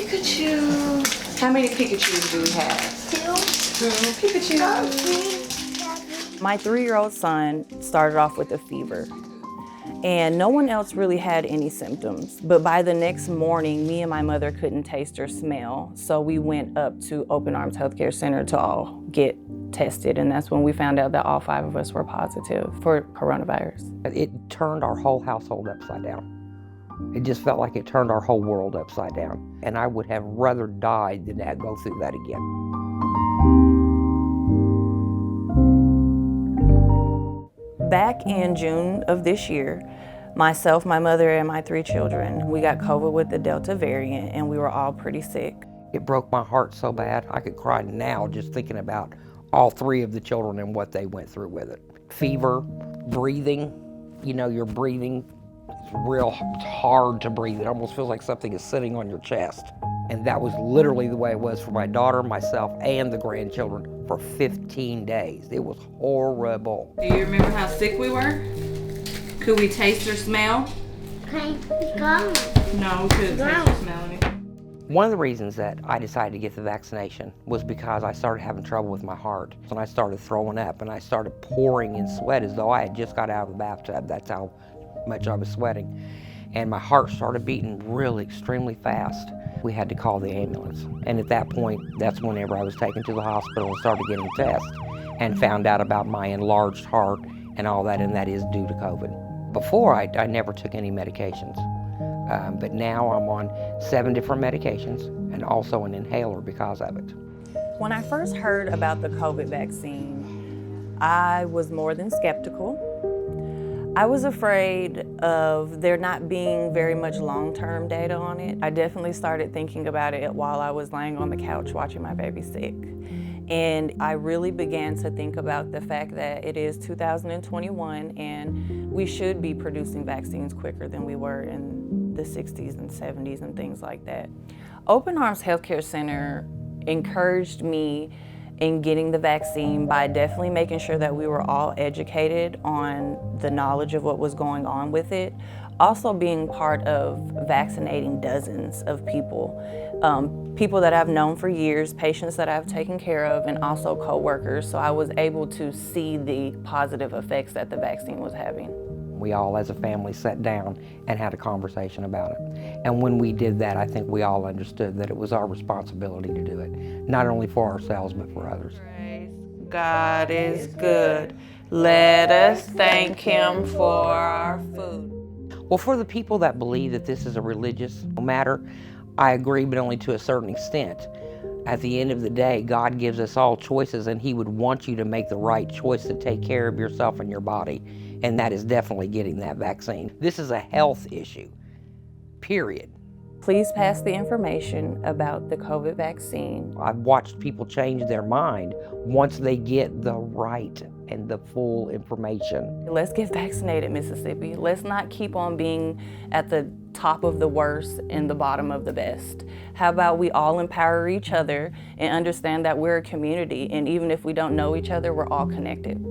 Pikachu. How many Pikachus do we have? Two Pikachu. My 3-year-old son started off with a fever, and no one else really had any symptoms. But by the next morning, me and my mother couldn't taste or smell, so we went up to Open Arms Healthcare Center to all get tested, and that's when we found out that all 5 of us were positive for coronavirus. It turned our whole household upside down. It just felt like it turned our whole world upside down. And I would have rather died than to go through that again. Back in June of this year, myself, my mother, and my 3 children, we got COVID with the Delta variant, and we were all pretty sick. It broke my heart so bad, I could cry now just thinking about all 3 of the children and what they went through with it. Fever, breathing, your breathing, it's real hard to breathe. It almost feels like something is sitting on your chest. And that was literally the way it was for my daughter, myself, and the grandchildren for 15 days. It was horrible. Do you remember how sick we were? Could we taste or smell? No, we couldn't taste or smell anything. One of the reasons that I decided to get the vaccination was because I started having trouble with my heart. And I started throwing up, and I started pouring in sweat as though I had just got out of the bathtub. That's how much I was sweating. And my heart started beating really extremely fast. We had to call the ambulance. And at that point, that's whenever I was taken to the hospital and started getting tests and found out about my enlarged heart and all that, and that is due to COVID. Before, I never took any medications. But now I'm on 7 different medications and also an inhaler because of it. When I first heard about the COVID vaccine, I was more than skeptical. I was afraid of there not being very much long-term data on it. I definitely started thinking about it while I was laying on the couch watching my baby sick. And I really began to think about the fact that it is 2021 and we should be producing vaccines quicker than we were in the 60s and 70s and things like that. Open Arms Healthcare Center encouraged me in getting the vaccine by definitely making sure that we were all educated on the knowledge of what was going on with it. Also being part of vaccinating dozens of people. People that I've known for years, patients that I've taken care of, and also co-workers. So I was able to see the positive effects that the vaccine was having. We all as a family sat down and had a conversation about it. And when we did that, I think we all understood that it was our responsibility to do it, not only for ourselves, but for others. God is good. Let us thank Him for our food. Well, for the people that believe that this is a religious matter, I agree, but only to a certain extent. At the end of the day, God gives us all choices, and He would want you to make the right choice to take care of yourself and your body. And that is definitely getting that vaccine. This is a health issue, period. Please pass the information about the COVID vaccine. I've watched people change their mind once they get the right and the full information. Let's get vaccinated, Mississippi. Let's not keep on being at the top of the worst and the bottom of the best. How about we all empower each other and understand that we're a community, and even if we don't know each other, we're all connected.